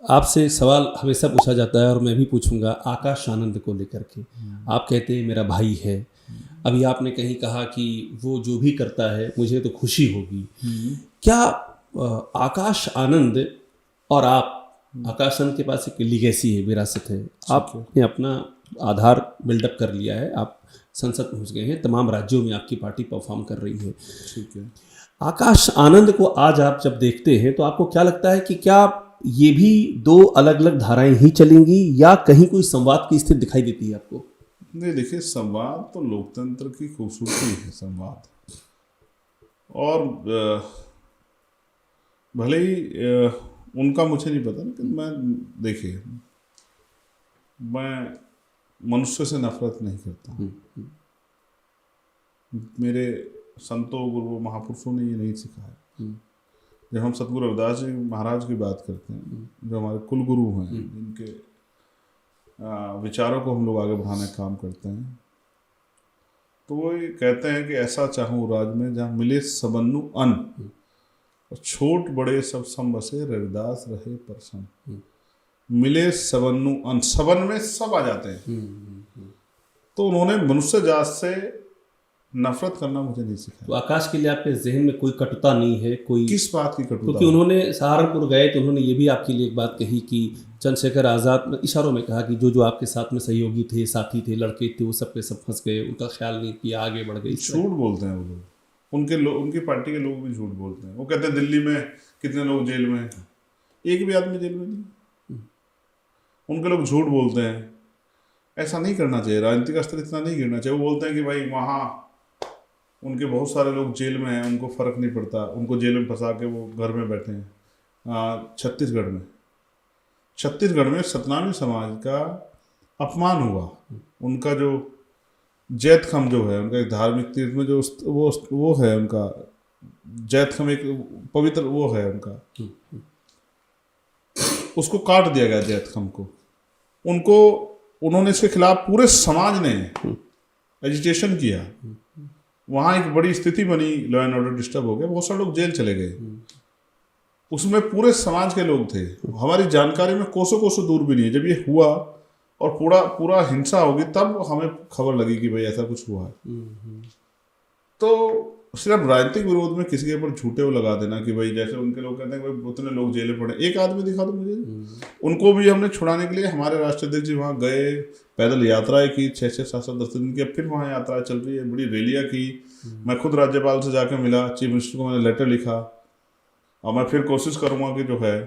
आपसे एक सवाल हमेशा पूछा जाता है और मैं भी पूछूंगा आकाश आनंद को लेकर के। आप कहते हैं मेरा भाई है। अभी आपने कहीं कहा कि वो जो भी करता है मुझे तो खुशी होगी। क्या आकाश आनंद और आप, आकाश आनंद के पास एक लिगेसी है, विरासत है। आपने अपना आधार बिल्डअप कर लिया है, आप संसद पहुंच गए हैं, तमाम राज्यों में आपकी पार्टी परफॉर्म कर रही है। ठीक है। आकाश आनंद को आज आप जब देखते हैं तो आपको क्या लगता है कि क्या ये भी दो अलग अलग धाराएं ही चलेंगी या कहीं कोई संवाद की स्थिति दिखाई देती है आपको? नहीं, देखिए, संवाद तो लोकतंत्र की खूबसूरती है, संवाद। और भले ही उनका मुझे नहीं पता, लेकिन देखिए, मैं मनुष्य से नफरत नहीं करता। मेरे संतों, गुरुओं, महापुरुषों ने ये नहीं सिखाया। जब हम सतगुरु रविदास जी महाराज की बात करते हैं, जो हमारे कुल गुरु हैं, जिनके विचारों को हम लोग आगे बढ़ाने का काम करते हैं, तो वो ये कहते हैं कि ऐसा चाहूँ राज में जहाँ मिले सबन्नु अन्न, और छोट बड़े सब सम बसे, रविदास रहे प्रसन्न। मिले सबन्नु अन्न, सबन में सब आ जाते हैं। तो उन्होंने मनुष्य जात से नफरत करना मुझे नहीं सिखाया। तो आकाश के लिए आपके जहन में कोई कटुता नहीं है? कोई किस बात की कटुता? क्योंकि उन्होंने सहारनपुर गए तो उन्होंने ये भी आपके लिए एक बात कही कि चंद्रशेखर आज़ाद, इशारों में कहा कि जो जो आपके साथ में सहयोगी थे, साथी थे, लड़के थे, वो सब के सब फंस गए, उनका ख्याल नहीं किया, आगे बढ़ गए। झूठ बोलते हैं वो लोग, उनकी पार्टी के लोग भी झूठ बोलते हैं। वो कहते हैं दिल्ली में कितने लोग जेल में हैं, एक भी आदमी जेल में नहीं। उनके लोग झूठ बोलते हैं। ऐसा नहीं करना चाहिए, राजनीतिक स्तर इतना नहीं गिरना चाहिए। वो बोलते हैं कि भाई वहाँ उनके बहुत सारे लोग जेल में हैं, उनको फ़र्क नहीं पड़ता, उनको जेल में फंसा के वो घर में बैठे हैं। छत्तीसगढ़ में सतनामी समाज का अपमान हुआ। उनका जो जैतखम जो है, उनका एक धार्मिक तीर्थ में जो वो है, उनका जैतखम एक पवित्र वो है उनका, उसको काट दिया गया जैतखम को। उन्होंने इसके खिलाफ पूरे समाज ने एजिटेशन किया। वहाँ एक बड़ी स्थिति बनी, लॉ एंड ऑर्डर डिस्टर्ब हो गया, बहुत सारे लोग जेल चले गए। उसमें पूरे समाज के लोग थे। हमारी जानकारी में कोसों कोसों दूर भी नहीं है। जब ये हुआ और पूरा हिंसा होगी, तब हमें खबर लगी कि भाई ऐसा कुछ हुआ है। तो सिर्फ राजनीतिक विरोध में किसी के ऊपर झूठे वो लगा देना कि भाई, जैसे उनके लोग कहते हैं कि भाई उतने लोग जेल में पड़े, एक आदमी दिखा दो मुझे। उनको भी हमने छुड़ाने के लिए हमारे राष्ट्रीय अध्यक्ष जी वहाँ गए, पैदल यात्राएं की, 6-6, 7-7, 10 दिन की। फिर वहाँ यात्रा चल रही है, बड़ी रैलियाँ की। मैं खुद राज्यपाल से जाकर मिला, चीफ मिनिस्टर को मैंने लेटर लिखा, और मैं फिर कोशिश करूँगा कि जो है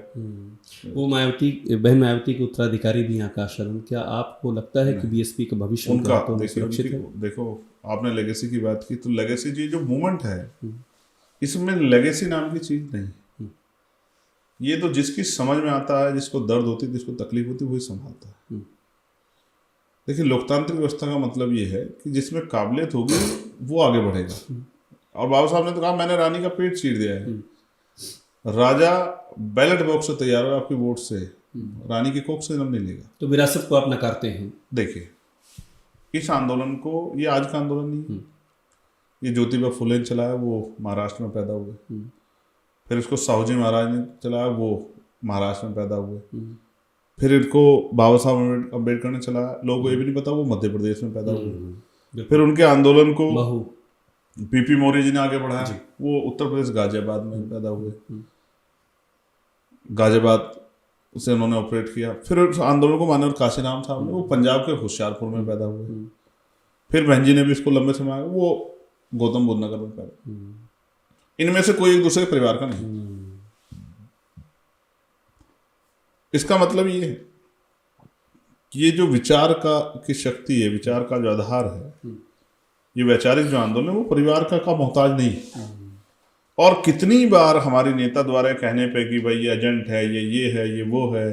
वो बहन मायावती के उत्तराधिकारी भी आकाश आनंद। क्या आपको लगता है कि बीएसपी का भविष्य उनका सुरक्षित है? देखो, आपने लेगेसी की बात की, तो लेगेसी जी जो मूवमेंट है, इसमें लेगेसी नाम की चीज नहीं। ये तो जिसकी समझ में आता है, जिसको दर्द होती है, जिसको तकलीफ होती है, वही संभालता है। देखिए, लोकतांत्रिक व्यवस्था का मतलब ये है कि जिसमें काबिलियत होगी वो आगे बढ़ेगा। और बाबा साहब ने तो कहा, मैंने रानी का पेट चीर दिया है। राजा बैलेट बॉक्स से तैयार हो, आपकी वोट से, रानी की कोख से जन्म नहीं लेगा। तो विरासत को आप नकारते हैं? देखिए, इस आंदोलन को, ये आज का आंदोलन नहीं, ये ज्योतिबा फुले ने चलाया, वो महाराष्ट्र में पैदा हुए। फिर इसको साहूजी महाराज ने चलाया, वो महाराष्ट्र में पैदा हुए। फिर इनको बाबा साहब अम्बेडकर ने चलाया, लोगों को ये भी नहीं पता वो मध्य प्रदेश में पैदा हुए। फिर उनके आंदोलन को पीपी मौर्य जी ने आगे बढ़ाया, वो उत्तर प्रदेश गाजियाबाद में पैदा हुए। गाजियाबाद से उन्होंने ऑपरेट किया। फिर उस आंदोलन को मानव काशीराम साहब ने, वो पंजाब के होशियारपुर में पैदा हुए। फिर बहन जी ने भी इसको लंबे समय आगे, वो गौतम बुद्ध नगर में पैदा। इनमें से कोई एक दूसरे के परिवार का नहीं। इसका मतलब ये है कि ये जो विचार की शक्ति है, विचार का जो आधार है, ये वैचारिक जो आंदोलन है, वो परिवार का मोहताज नहीं। और कितनी बार हमारी नेता द्वारा कहने पे कि भाई ये एजेंट है, ये है, ये वो है,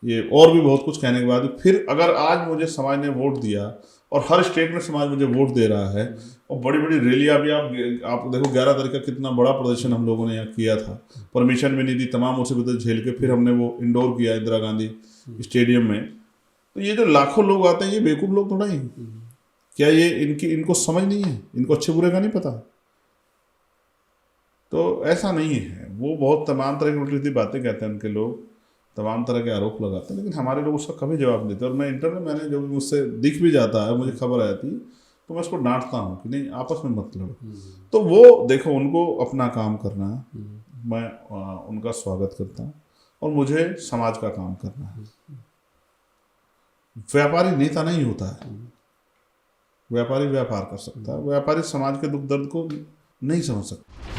ये और भी बहुत कुछ कहने के बाद, फिर अगर आज मुझे समाज ने वोट दिया, और हर स्टेट में समाज मुझे वोट दे रहा है, और बड़ी बड़ी रैलियाँ भी आप देखो, 11 तारीख का कितना बड़ा प्रदर्शन हम लोगों ने यहाँ किया था। परमिशन भी नहीं दी, तमाम मुसीबतें झेल के फिर हमने वो इंडोर किया इंदिरा गांधी स्टेडियम में। तो ये जो लाखों लोग आते हैं, ये बेवकूफ़ लोग थोड़ा ही, क्या ये इनको समझ नहीं है, इनको अच्छे बुरे का नहीं पता? तो ऐसा नहीं है। वो बहुत तमाम तरह की उल्टी बातें कहते हैं उनके लोग, तमाम तरह के आरोप लगाते हैं, लेकिन हमारे लोग उसका कभी जवाब नहीं देते। और मैं इंटरव्यू मैंने जब मुझसे दिख भी जाता है, मुझे खबर आ जाती है, तो मैं उसको डांटता हूँ कि नहीं, आपस में मत लड़ो। तो वो देखो, उनको अपना काम करना है, मैं उनका स्वागत करता हूँ, और मुझे समाज का काम करना है। व्यापारी नेता नहीं होता है, व्यापारी व्यापार कर सकता है, व्यापारी समाज के दुख दर्द को नहीं समझ सकता।